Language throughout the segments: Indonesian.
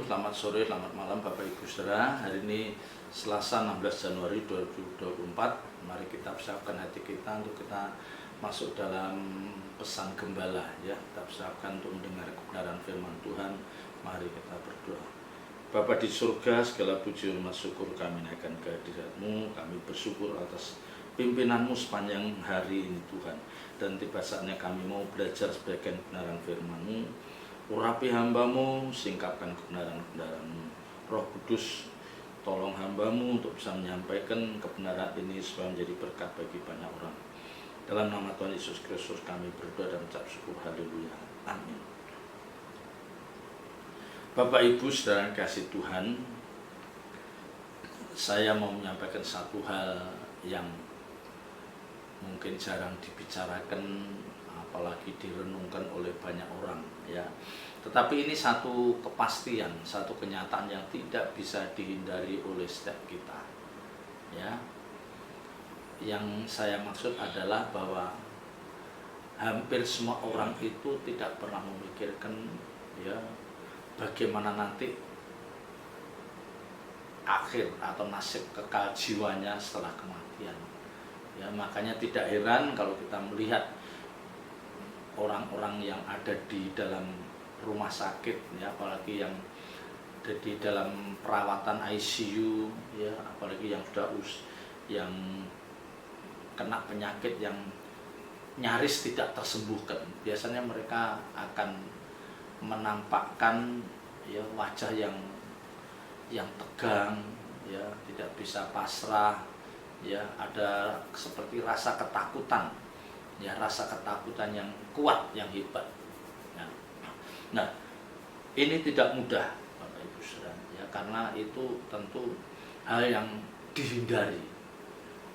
selamat sore, selamat malam Bapak Ibu Saudara. Hari ini Selasa 16 Januari 2024. Mari kita persiapkan hati kita untuk kita masuk dalam pesan gembala ya. Kita persiapkan untuk mendengar kebenaran firman Tuhan. Mari kita berdoa. Bapa di surga, segala puji hormat syukur kami naikkan ke hadirat-Mu. Kami bersyukur atas pimpinanmu sepanjang hari ini Tuhan. Dan tiba saatnya kami mau belajar sebagian kebenaran firman-Mu. Urapi hamba-Mu, singkapkan kebenaran-kebenaran-Mu. Roh Kudus, tolong hamba-Mu untuk bisa menyampaikan kebenaran ini supaya menjadi berkat bagi banyak orang. Dalam nama Tuhan Yesus Kristus kami berdoa dan mengucap syukur. Haleluya. Amin. Bapak Ibu Saudara kasih Tuhan, saya mau menyampaikan satu hal yang mungkin jarang dibicarakan, apalagi direnungkan oleh banyak orang ya. Tetapi ini satu kepastian, satu kenyataan yang tidak bisa dihindari oleh setiap kita ya. Yang saya maksud adalah bahwa hampir semua orang itu tidak pernah memikirkan ya bagaimana nanti akhir atau nasib kekal jiwanya setelah kematian ya. Makanya tidak heran kalau kita melihat orang-orang yang ada di dalam rumah sakit ya, apalagi yang ada di dalam perawatan ICU ya, apalagi yang sudah yang kena penyakit yang nyaris tidak tersembuhkan. Biasanya mereka akan menampakkan ya wajah yang tegang ya, tidak bisa pasrah ya, ada seperti rasa ketakutan ya, rasa ketakutan yang kuat, yang hebat. Nah, ini tidak mudah Bapak Ibu Saudara ya, karena itu tentu hal yang dihindari,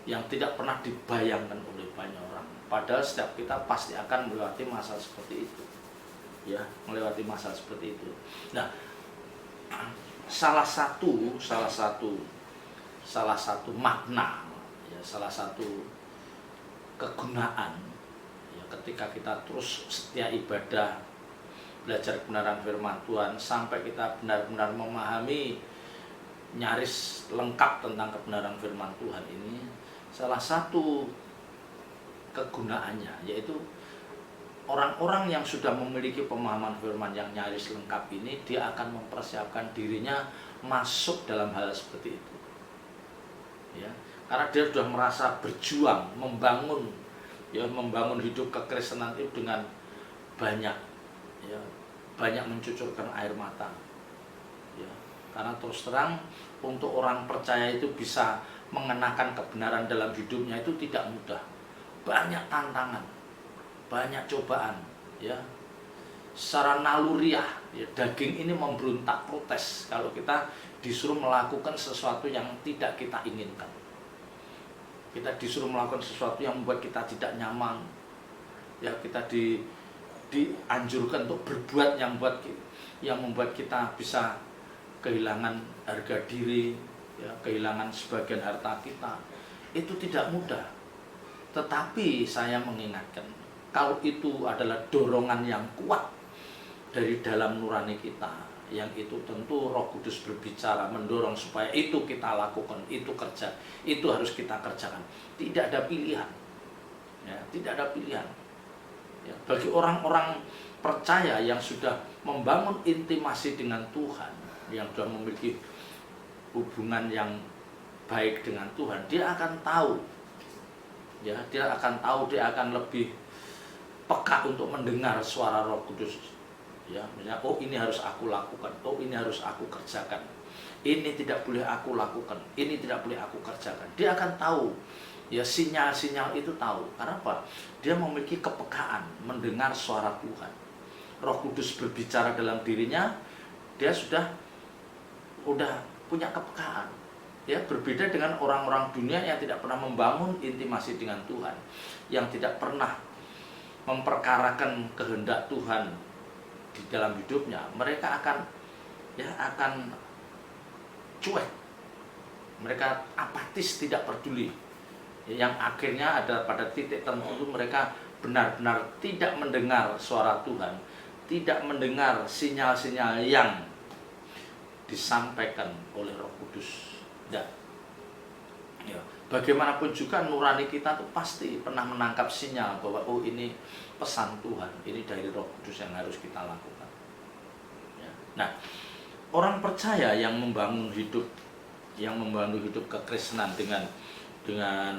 yang tidak pernah dibayangkan oleh banyak orang. Padahal setiap kita pasti akan melewati masa seperti itu ya, melewati masa seperti itu. Nah, salah satu makna ya, salah satu kegunaan ya, ketika kita terus setia ibadah, belajar kebenaran firman Tuhan sampai kita benar-benar memahami nyaris lengkap tentang kebenaran firman Tuhan ini, salah satu kegunaannya yaitu orang-orang yang sudah memiliki pemahaman firman yang nyaris lengkap ini, dia akan mempersiapkan dirinya masuk dalam hal seperti itu ya, karena dia sudah merasa berjuang membangun hidup kekristenan itu dengan banyak ya, banyak mencucurkan air mata ya. Karena terus terang untuk orang percaya itu bisa mengenakan kebenaran dalam hidupnya itu tidak mudah, banyak tantangan, banyak cobaan ya. Secara naluriah ya, daging ini memberontak protes kalau kita disuruh melakukan sesuatu yang tidak kita inginkan. Kita disuruh melakukan sesuatu yang membuat kita tidak nyaman ya, kita dianjurkan untuk berbuat yang membuat kita bisa kehilangan harga diri ya, kehilangan sebagian harta kita. Itu tidak mudah. Tetapi saya mengingatkan, kalau itu adalah dorongan yang kuat dari dalam nurani kita, yang itu tentu Roh Kudus berbicara mendorong supaya itu kita lakukan, itu kerja, itu harus kita kerjakan. Tidak ada pilihan ya, tidak ada pilihan ya. Bagi orang-orang percaya yang sudah membangun intimasi dengan Tuhan, yang sudah memiliki hubungan yang baik dengan Tuhan, dia akan tahu ya, dia akan lebih peka untuk mendengar suara Roh Kudus ya. Misalnya, oh ini harus aku lakukan, oh ini harus aku kerjakan, ini tidak boleh aku lakukan, ini tidak boleh aku kerjakan. Dia akan tahu ya, sinyal-sinyal itu tahu. Karena apa? Dia memiliki kepekaan mendengar suara Tuhan. Roh Kudus berbicara dalam dirinya, dia sudah punya kepekaan ya. Berbeda dengan orang-orang dunia yang tidak pernah membangun intimasi dengan Tuhan, yang tidak pernah memperkarakan kehendak Tuhan di dalam hidupnya. Mereka akan cuek, mereka apatis, tidak peduli, yang akhirnya ada pada titik tertentu mereka benar-benar tidak mendengar suara Tuhan, tidak mendengar sinyal-sinyal yang disampaikan oleh Roh Kudus. Tidak. Ya, bagaimanapun juga nurani kita tuh pasti pernah menangkap sinyal bahwa oh ini pesan Tuhan, ini dari Roh Kudus yang harus kita lakukan. Ya. Nah, orang percaya yang membangun hidup kekristenan dengan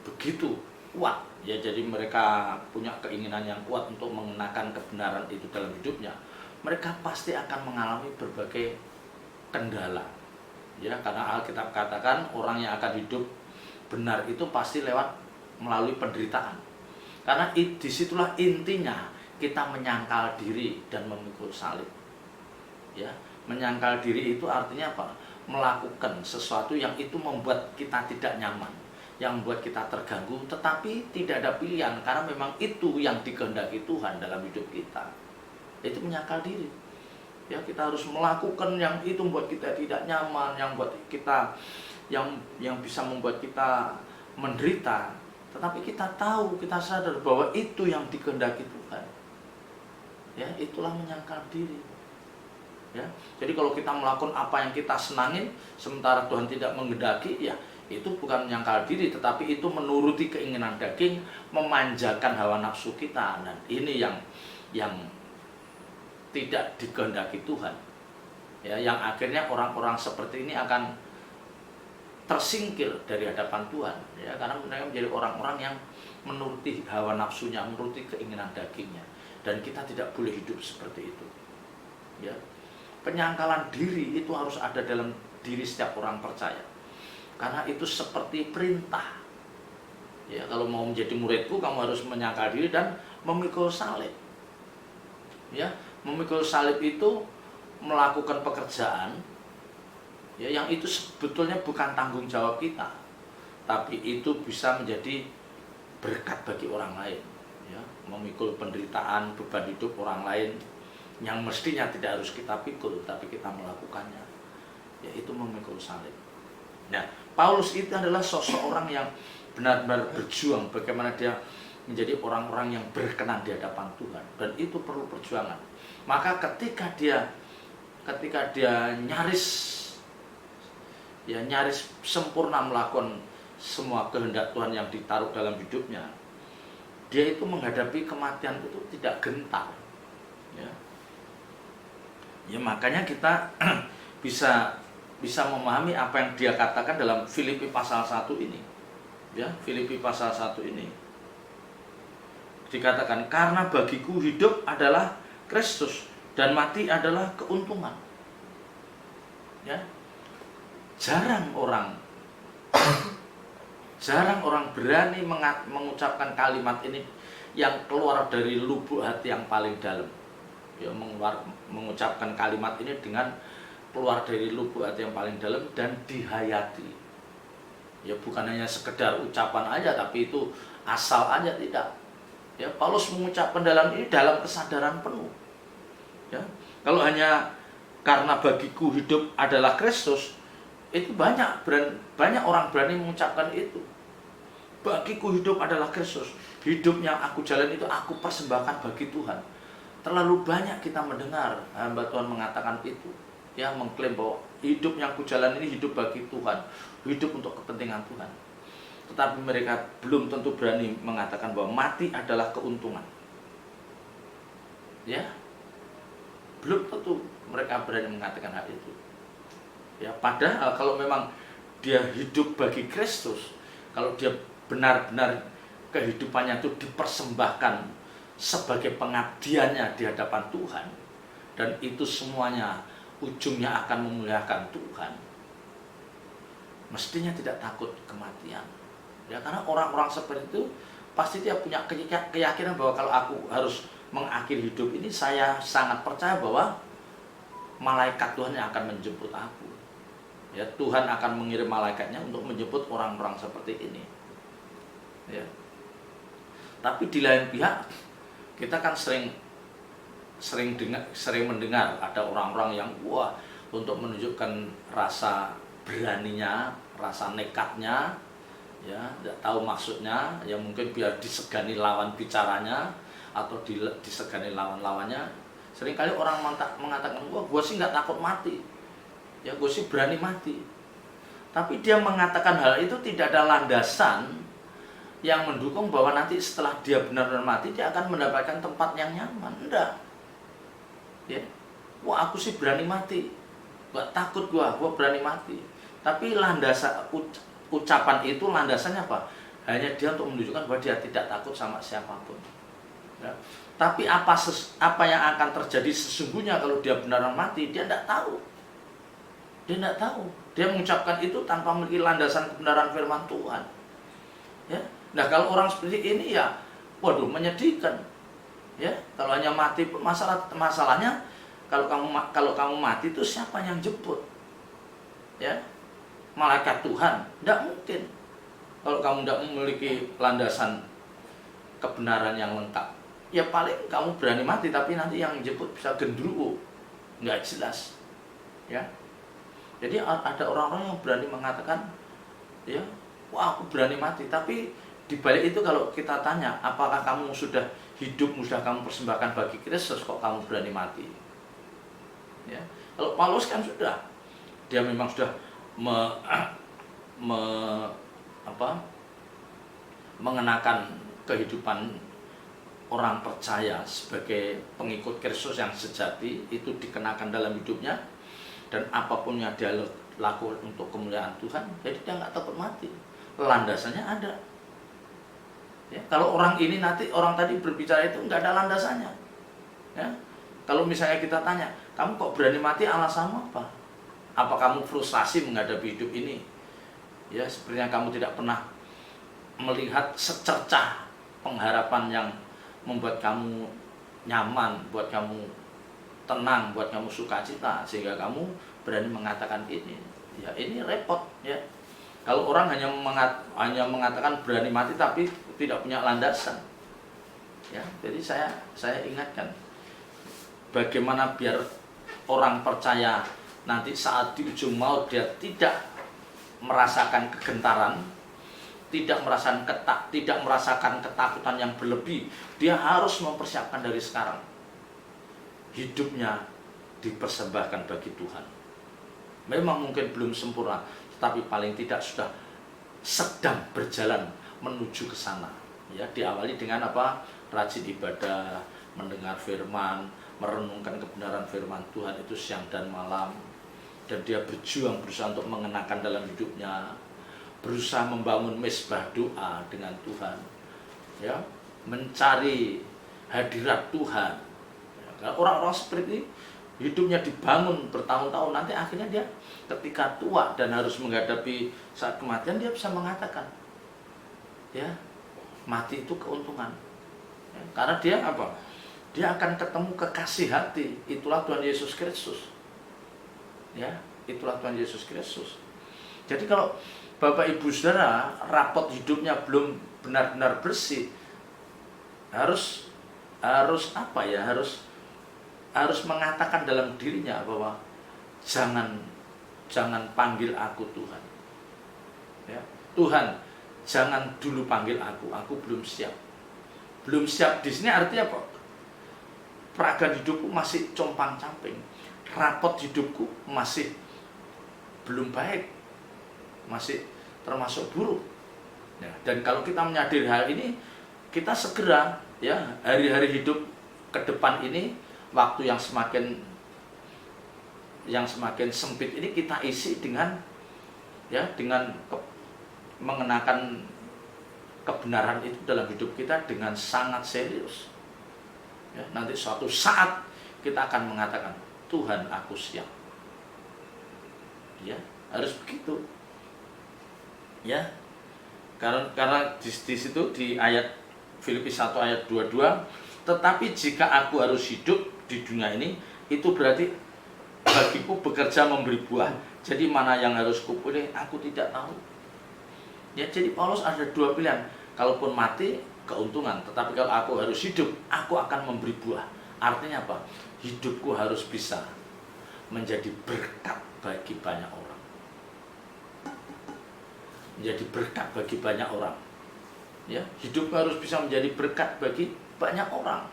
begitu kuat, ya, jadi mereka punya keinginan yang kuat untuk mengenakan kebenaran itu dalam hidupnya. Mereka pasti akan mengalami berbagai kendala. Ya, karena Alkitab katakan orang yang akan hidup benar itu pasti melalui penderitaan. Karena disitulah intinya kita menyangkal diri dan memikul salib. Ya, menyangkal diri itu artinya apa? Melakukan sesuatu yang itu membuat kita tidak nyaman, yang membuat kita terganggu, tetapi tidak ada pilihan karena memang itu yang dikehendaki Tuhan dalam hidup kita. Itu menyangkal diri. Ya, kita harus melakukan yang itu membuat kita tidak nyaman, yang buat kita yang bisa membuat kita menderita, tetapi kita tahu, kita sadar bahwa itu yang dikehendaki Tuhan. Ya, itulah menyangkal diri. Ya, jadi kalau kita melakukan apa yang kita senangin sementara Tuhan tidak menghendaki, ya itu bukan menyangkal diri, tetapi itu menuruti keinginan daging, memanjakan hawa nafsu kita, dan ini yang tidak dikehendaki Tuhan. Ya, yang akhirnya orang-orang seperti ini akan tersingkir dari hadapan Tuhan, ya, karena mereka menjadi orang-orang yang menuruti hawa nafsunya, menuruti keinginan dagingnya, dan kita tidak boleh hidup seperti itu. Ya, penyangkalan diri itu harus ada dalam diri setiap orang percaya, karena itu seperti perintah. Ya, kalau mau menjadi muridku, kamu harus menyangkal diri dan memikul salib. Ya, memikul salib itu melakukan pekerjaan, ya, yang itu sebetulnya bukan tanggung jawab kita, tapi itu bisa menjadi berkat bagi orang lain. Ya, memikul penderitaan, beban hidup orang lain yang mestinya tidak harus kita pikul, tapi kita melakukannya, yaitu memikul salib. Nah, Paulus itu adalah sosok orang yang benar-benar berjuang bagaimana dia menjadi orang-orang yang berkenan di hadapan Tuhan, dan itu perlu perjuangan. Maka ketika dia nyaris sempurna melakukan semua kehendak Tuhan yang ditaruh dalam hidupnya, dia itu menghadapi kematian itu tidak gentar. Ya, makanya kita bisa memahami apa yang dia katakan dalam Filipi pasal 1 ini. Ya, Filipi pasal 1 ini dikatakan, karena bagiku hidup adalah Kristus dan mati adalah keuntungan. Ya, jarang orang berani mengucapkan kalimat ini yang keluar dari lubuk hati yang paling dalam. Ya, mengucapkan kalimat ini dengan keluar dari lubuk hati yang paling dalam dan dihayati. Ya, bukan hanya sekedar ucapan aja, tapi itu asal aja, tidak. Ya, Paulus mengucapkan dalam ini dalam kesadaran penuh. Ya, kalau hanya karena bagiku hidup adalah Kristus, itu banyak orang berani mengucapkan itu. Bagiku hidup adalah Kristus, hidup yang aku jalan itu aku persembahkan bagi Tuhan. Terlalu banyak kita mendengar hamba Tuhan mengatakan itu, ya, mengklaim bahwa hidup yang aku jalan ini hidup bagi Tuhan, hidup untuk kepentingan Tuhan. Tetapi mereka belum tentu berani mengatakan bahwa mati adalah keuntungan. Ya, belum tentu mereka berani mengatakan hal itu. Ya, padahal kalau memang dia hidup bagi Kristus, kalau dia benar-benar kehidupannya itu dipersembahkan sebagai pengabdiannya di hadapan Tuhan, dan itu semuanya ujungnya akan memuliakan Tuhan, mestinya tidak takut kematian. Ya, karena orang-orang seperti itu pasti dia punya keyakinan bahwa kalau aku harus mengakhiri hidup ini, saya sangat percaya bahwa malaikat Tuhan yang akan menjemput aku. Ya, Tuhan akan mengirim malaikatnya untuk menjemput orang-orang seperti ini. Ya. Tapi di lain pihak, kita kan sering mendengar ada orang-orang yang untuk menunjukkan rasa beraninya, rasa nekatnya, ya, tidak tahu maksudnya, ya mungkin biar disegani lawan bicaranya atau disegani lawan-lawannya. Seringkali orang mengatakan, gua sih nggak takut mati, Ya, gue sih berani mati. Tapi dia mengatakan hal itu tidak ada landasan yang mendukung bahwa nanti setelah dia benar-benar mati dia akan mendapatkan tempat yang nyaman. Enggak. Ya. Wah, aku sih berani mati. Gak takut gua berani mati. Tapi landasan ucapan itu landasannya apa? Hanya dia untuk menunjukkan bahwa dia tidak takut sama siapapun. Ya. Tapi apa yang akan terjadi sesungguhnya kalau dia benar-benar mati, dia tidak tahu. Dia tidak tahu. Dia mengucapkan itu tanpa memiliki landasan kebenaran firman Tuhan. Ya. Nah, kalau orang seperti ini ya, waduh, menyedihkan. Ya, kalau hanya mati pun masalahnya kalau kamu mati itu siapa yang jemput? Ya. Malaikat Tuhan? Tidak mungkin. Kalau kamu tidak memiliki landasan kebenaran yang lengkap. Ya paling kamu berani mati tapi nanti yang jemput bisa gendruwo. Nggak jelas. Ya. Jadi ada orang-orang yang berani mengatakan, ya, wah aku berani mati. Tapi dibalik itu kalau kita tanya, apakah kamu sudah kamu persembahkan bagi Kristus kok kamu berani mati? Ya, kalau Paulus kan sudah, dia memang sudah mengenakan kehidupan orang percaya sebagai pengikut Kristus yang sejati, itu dikenakan dalam hidupnya. Dan apapun yang dia lakukan untuk kemuliaan Tuhan, jadi dia nggak takut mati. Landasannya ada. Ya, kalau orang tadi berbicara itu nggak ada landasannya. Ya, kalau misalnya kita tanya, kamu kok berani mati alasanmu apa? Apa kamu frustasi menghadapi hidup ini? Ya, sepertinya kamu tidak pernah melihat secercah pengharapan yang membuat kamu nyaman, buat kamu tenang, buat kamu sukacita, sehingga kamu berani mengatakan ini. Ya, ini repot, ya. Kalau orang hanya mengatakan berani mati tapi tidak punya landasan. Ya, jadi saya ingatkan bagaimana biar orang percaya nanti saat di ujung maut dia tidak merasakan kegentaran, tidak merasakan ketakutan yang berlebih. Dia harus mempersiapkan dari sekarang. Hidupnya dipersembahkan bagi Tuhan. Memang mungkin belum sempurna, tetapi paling tidak sudah sedang berjalan menuju ke sana. Ya, diawali dengan apa? Rajin ibadah, mendengar firman, merenungkan kebenaran firman Tuhan itu siang dan malam. Dan dia berusaha untuk mengenakan dalam hidupnya, berusaha membangun mezbah doa dengan Tuhan. Ya, mencari hadirat Tuhan. Orang-orang seperti ini hidupnya dibangun bertahun-tahun, nanti akhirnya dia ketika tua dan harus menghadapi saat kematian, dia bisa mengatakan, ya, mati itu keuntungan. Ya, karena dia apa? Dia akan ketemu kekasih hati, itulah Tuhan Yesus Kristus. Ya, itulah Tuhan Yesus Kristus. Jadi kalau Bapak Ibu Saudara rapot hidupnya belum benar-benar bersih, harus apa ya? Harus mengatakan dalam dirinya bahwa jangan panggil aku Tuhan. Ya, Tuhan, jangan dulu panggil aku belum siap. Belum siap di sini artinya apa? Peragaan hidupku masih compang-camping. Rapot hidupku masih belum baik. Masih termasuk buruk. Ya, dan kalau kita menyadari hal ini, kita segera, ya, hari-hari hidup ke depan ini, waktu yang semakin sempit ini kita isi dengan, ya, dengan mengenakan kebenaran itu dalam hidup kita dengan sangat serius. Ya, nanti suatu saat kita akan mengatakan, Tuhan, aku siap. Ya, harus begitu. Ya, karena di situ di ayat Filipi 1 ayat 22, tetapi jika aku harus hidup di dunia ini, itu berarti bagiku bekerja memberi buah. Jadi mana yang harus kupilih, aku tidak tahu. Ya, jadi Paulus ada dua pilihan. Kalaupun mati, keuntungan. Tetapi kalau aku harus hidup, aku akan memberi buah. Artinya apa? Hidupku harus bisa menjadi berkat bagi banyak orang. Menjadi berkat bagi banyak orang. Ya, hidupku harus bisa menjadi berkat bagi banyak orang.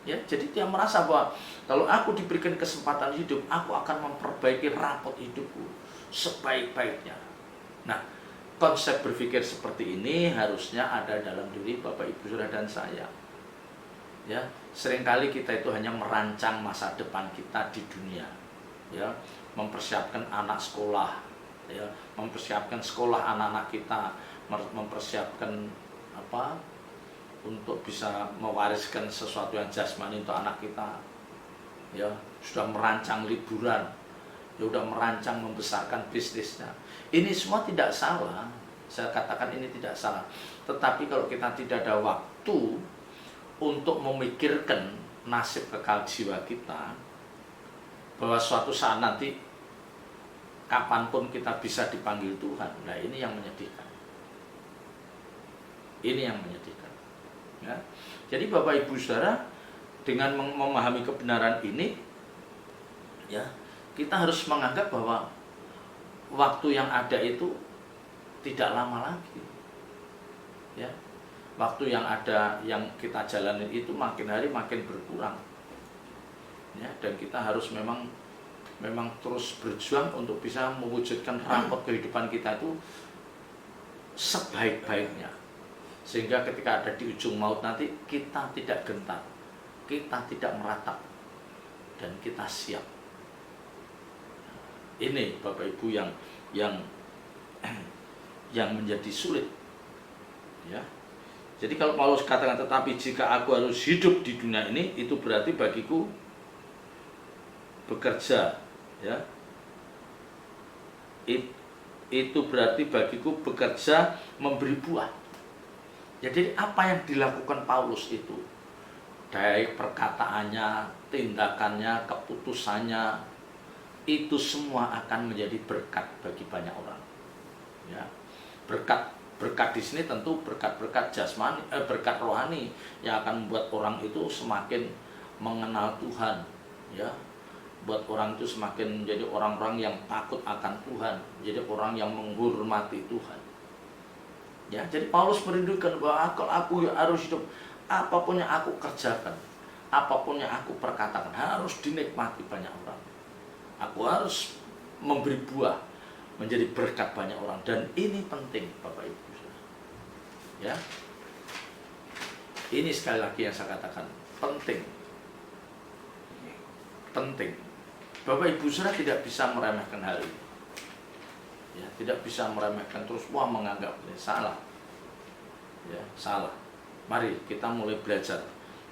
Ya, jadi dia merasa bahwa kalau aku diberikan kesempatan hidup, aku akan memperbaiki rapot hidupku sebaik-baiknya. Nah, konsep berpikir seperti ini harusnya ada dalam diri Bapak Ibu Saudara dan saya. Ya, seringkali kita itu hanya merancang masa depan kita di dunia. Ya, mempersiapkan anak sekolah, ya, mempersiapkan sekolah anak-anak kita, mempersiapkan apa? Untuk bisa mewariskan sesuatu yang jasmani untuk anak kita, ya, sudah merancang liburan, ya, sudah merancang membesarkan bisnisnya. Ini semua tidak salah, saya katakan ini tidak salah. Tetapi kalau kita tidak ada waktu untuk memikirkan nasib kekal jiwa kita, bahwa suatu saat nanti kapanpun kita bisa dipanggil Tuhan, nah ini yang menyedihkan. Ini yang menyedihkan. Ya. Jadi Bapak Ibu Saudara, dengan memahami kebenaran ini, ya, kita harus menganggap bahwa waktu yang ada itu tidak lama lagi. Ya. Waktu yang ada yang kita jalani itu makin hari makin berkurang. Ya, dan kita harus memang terus berjuang untuk bisa mewujudkan rapot kehidupan kita itu sebaik-baiknya. Sehingga ketika ada di ujung maut nanti, kita tidak gentar, kita tidak meratap, dan kita siap. Ini Bapak Ibu yang menjadi sulit. Ya. Jadi kalau Paulus katakan, tetapi jika aku harus hidup di dunia ini, itu berarti bagiku bekerja. Ya. Itu berarti bagiku bekerja memberi buah. Jadi apa yang dilakukan Paulus itu, baik perkataannya, tindakannya, keputusannya, itu semua akan menjadi berkat bagi banyak orang. Ya, berkat di sini tentu berkat jasmani, berkat rohani yang akan membuat orang itu semakin mengenal Tuhan. Ya, buat orang itu semakin menjadi orang-orang yang takut akan Tuhan, jadi orang yang menghormati Tuhan. Ya, jadi Paulus merindukan bahwa kalau aku harus hidup, apapun yang aku kerjakan, apapun yang aku perkatakan harus dinikmati banyak orang. Aku harus memberi buah, menjadi berkat banyak orang, dan ini penting Bapak Ibu. Ya, ini sekali lagi yang saya katakan penting. Bapak Ibu Saudara tidak bisa meremehkan hal ini. Ya, tidak bisa meremehkan terus menganggap ini salah. Ya, salah. Mari kita mulai belajar.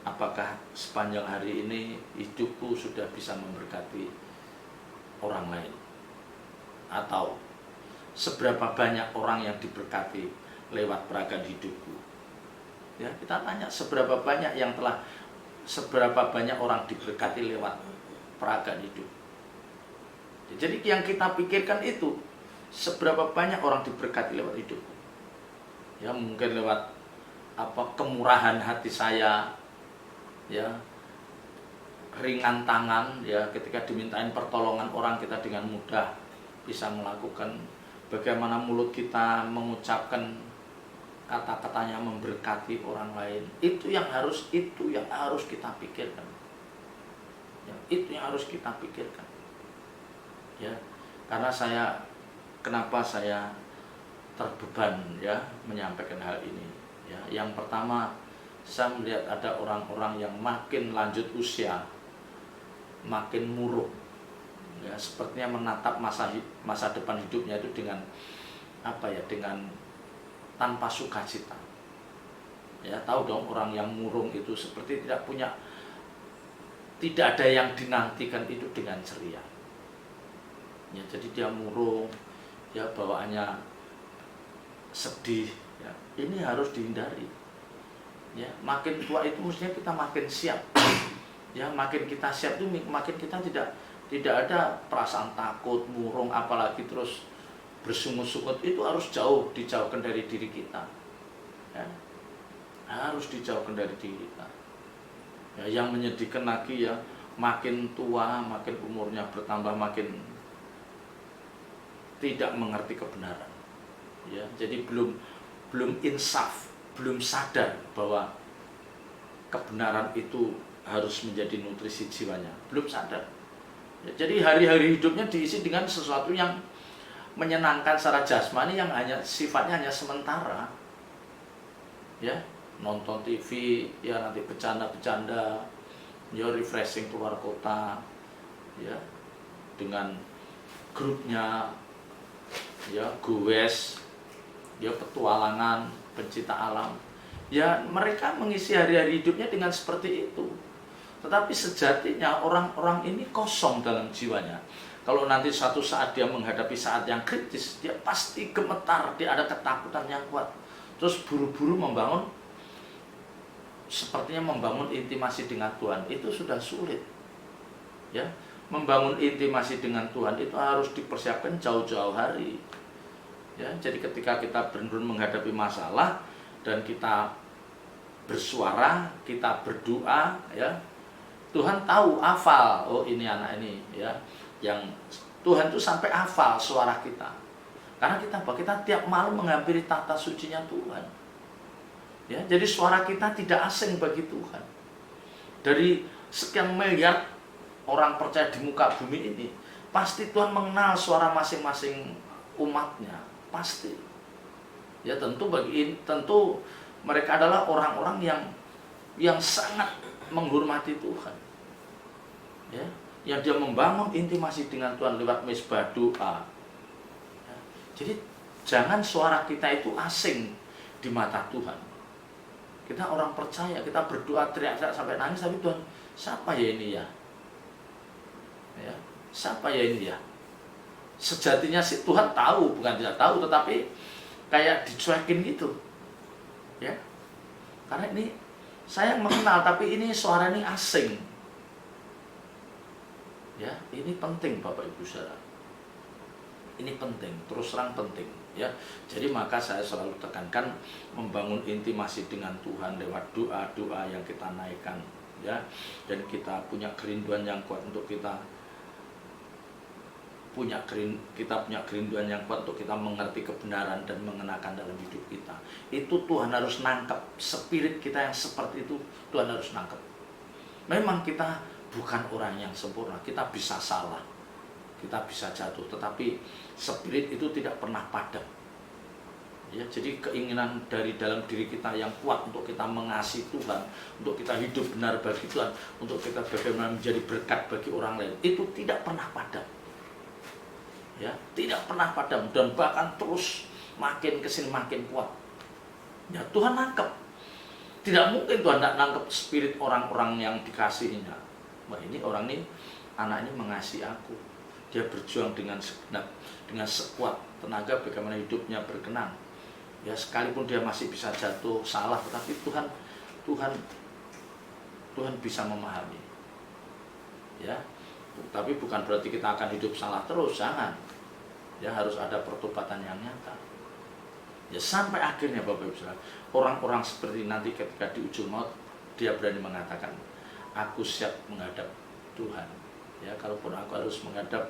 Apakah sepanjang hari ini hidupku sudah bisa memberkati orang lain? Atau seberapa banyak orang yang diberkati lewat peragaan hidupku? Ya, kita tanya seberapa banyak orang diberkati lewat peragaan hidup. Jadi yang kita pikirkan itu, seberapa banyak orang diberkati lewat hidup. Ya, mungkin lewat kemurahan hati saya, ya, ringan tangan, ya, ketika dimintain pertolongan orang kita dengan mudah bisa melakukan. Bagaimana mulut kita mengucapkan kata-katanya memberkati orang lain, itu yang harus kita pikirkan. Ya, itu yang harus kita pikirkan. Ya, karena kenapa saya terbeban, ya, menyampaikan hal ini. Ya, yang pertama, saya melihat ada orang-orang yang makin lanjut usia, makin murung, ya, sepertinya menatap masa depan hidupnya itu dengan dengan tanpa sukacita. Ya, tahu dong, orang yang murung itu seperti tidak ada yang dinantikan itu dengan ceria. Ya, jadi dia murung, ya, bawaannya sedih, ya. Ini harus dihindari. Ya, makin tua itu mestinya kita makin siap. Ya, makin kita siap itu makin kita tidak ada perasaan takut, murung, apalagi terus bersungut-sungut. Itu harus dijauhkan dari diri kita. Ya, harus dijauhkan dari diri kita. Ya, yang menyedihkan lagi, ya, makin tua, makin umurnya bertambah, makin tidak mengerti kebenaran. Ya, jadi belum insaf, belum sadar bahwa kebenaran itu harus menjadi nutrisi jiwanya, belum sadar. Ya, jadi hari-hari hidupnya diisi dengan sesuatu yang menyenangkan secara jasmani yang hanya sifatnya hanya sementara. Ya, nonton TV, ya nanti bercanda-bercanda, ya refreshing keluar kota, ya dengan grupnya, ya goes, ya petualangan, pencinta alam. Ya mereka mengisi hari-hari hidupnya dengan seperti itu. Tetapi sejatinya orang-orang ini kosong dalam jiwanya. Kalau nanti suatu saat dia menghadapi saat yang kritis, dia pasti gemetar, dia ada ketakutan yang kuat. Terus buru-buru membangun, sepertinya membangun intimasi dengan Tuhan itu sudah sulit. Ya, membangun intimasi dengan Tuhan itu harus dipersiapkan jauh-jauh hari. Ya, jadi ketika kita benar-benar menghadapi masalah dan kita bersuara, kita berdoa, ya Tuhan tahu, hafal, oh ini anak ini, ya yang Tuhan itu sampai hafal suara kita. Karena kita tiap malam menghampiri tata sucinya Tuhan. Ya, jadi suara kita tidak asing bagi Tuhan. Dari sekian miliar orang percaya di muka bumi ini, pasti Tuhan mengenal suara masing-masing umatnya, pasti. Ya tentu mereka adalah orang-orang yang sangat menghormati Tuhan. Ya, yang dia membangun intimasi dengan Tuhan lewat mezbah doa. Ya, jadi jangan suara kita itu asing di mata Tuhan. Kita orang percaya, kita berdoa teriak-teriak sampai nangis, tapi Tuhan, siapa ya ini ya? Ya, siapa ya ini ya? Sejatinya si Tuhan tahu, bukan tidak tahu, tetapi kayak dicuekin gitu. Ya. Karena ini saya mengenal, tapi ini suara ini asing. Ya, ini penting Bapak Ibu Saudara. Ini penting, terus terang penting, ya. Jadi maka saya selalu tekankan membangun intimasi dengan Tuhan lewat doa-doa yang kita naikkan, ya. Dan kita punya kerinduan yang kuat untuk kita punya kerinduan yang kuat untuk kita mengerti kebenaran dan mengenakan dalam hidup kita. Itu Tuhan harus nangkep, spirit kita yang seperti itu Tuhan harus nangkep. Memang kita bukan orang yang sempurna, kita bisa salah, kita bisa jatuh, tetapi spirit itu tidak pernah padam. Ya, jadi keinginan dari dalam diri kita yang kuat untuk kita mengasihi Tuhan, untuk kita hidup benar bagi Tuhan, untuk kita bagaimana menjadi berkat bagi orang lain, itu tidak pernah padam. Ya, tidak pernah padam dan bahkan terus makin kesini makin kuat. Ya, Tuhan nangkep. Tidak mungkin Tuhan tidak nangkep spirit orang-orang yang dikasihinya. Wah, ini orang ini, anak ini mengasihi aku. Dia berjuang dengan segenap, dengan sekuat tenaga bagaimana hidupnya berkenan. Ya, sekalipun dia masih bisa jatuh salah, tetapi Tuhan bisa memahami. Ya. Tapi bukan berarti kita akan hidup salah terus, jangan. Ya, harus ada pertobatan yang nyata. Ya, sampai akhirnya Bapak Ibu Saudara, orang-orang seperti nanti ketika di ujung maut dia berani mengatakan, aku siap menghadap Tuhan. Ya, kalaupun aku harus menghadap,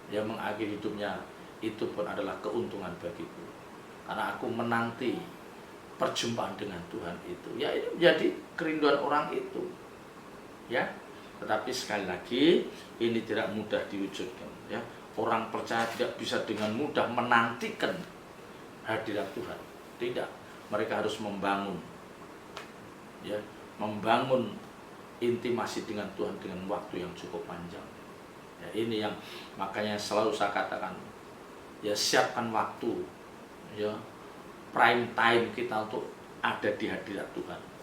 ya mengakhiri hidupnya, itu pun adalah keuntungan bagiku. Karena aku menanti perjumpaan dengan Tuhan itu. Ya, ini menjadi kerinduan orang itu. Ya. Tetapi sekali lagi ini tidak mudah diwujudkan, ya. Orang percaya tidak bisa dengan mudah menantikan hadirat Tuhan. Tidak, mereka harus membangun, ya, membangun intimasi dengan Tuhan dengan waktu yang cukup panjang. Ya, ini yang makanya selalu saya katakan, ya siapkan waktu, ya prime time kita untuk ada di hadirat Tuhan.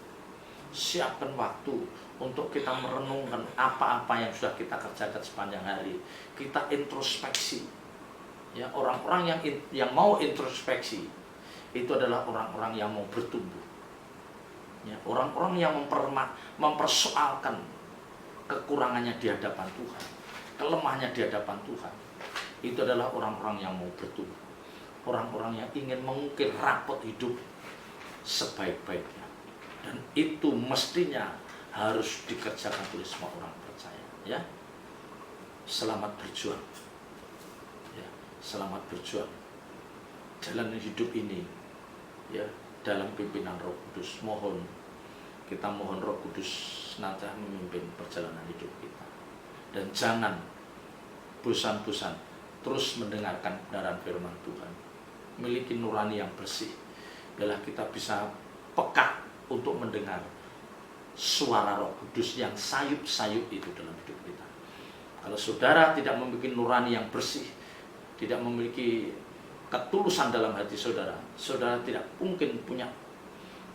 Siapkan waktu untuk kita merenungkan apa-apa yang sudah kita kerjakan sepanjang hari. Kita introspeksi. Ya, orang-orang yang mau introspeksi itu adalah orang-orang yang mau bertumbuh. Ya, orang-orang yang mempersoalkan kekurangannya di hadapan Tuhan, kelemahannya di hadapan Tuhan. Itu adalah orang-orang yang mau bertumbuh. Orang-orang yang ingin mengukir rapot hidup sebaik-baiknya. Dan itu mestinya harus dikerjakan oleh semua orang percaya. Ya, selamat berjuang. Ya, selamat berjuang. Jalan hidup ini, ya, dalam pimpinan Roh Kudus. Mohon kita mohon Roh Kudus senantiasa memimpin perjalanan hidup kita. Dan jangan bosan-bosan terus mendengarkan kebenaran firman Tuhan. Miliki nurani yang bersih. Biarlah kita bisa peka untuk mendengar suara Roh Kudus yang sayup-sayup itu dalam hidup kita. Kalau saudara tidak memiliki nurani yang bersih, tidak memiliki ketulusan dalam hati saudara, saudara tidak mungkin punya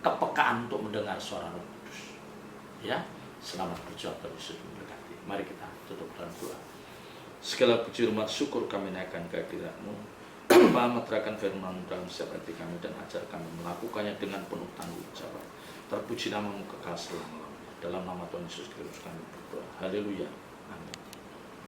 kepekaan untuk mendengar suara Roh Kudus. Ya, selamat berjuang dan Yesus memberkati. Mari kita tutup dalam doa. Segala puji hormat syukur kami naikkan kehadirat-Mu. Bapa, meterangkan firman dalam setiap hati kami dan ajar kami melakukannya dengan penuh tanggung jawab. Terpuji nama-Mu kekal selama. Dalam nama Tuhan Yesus Kristus kami berdoa. Haleluya. Amin.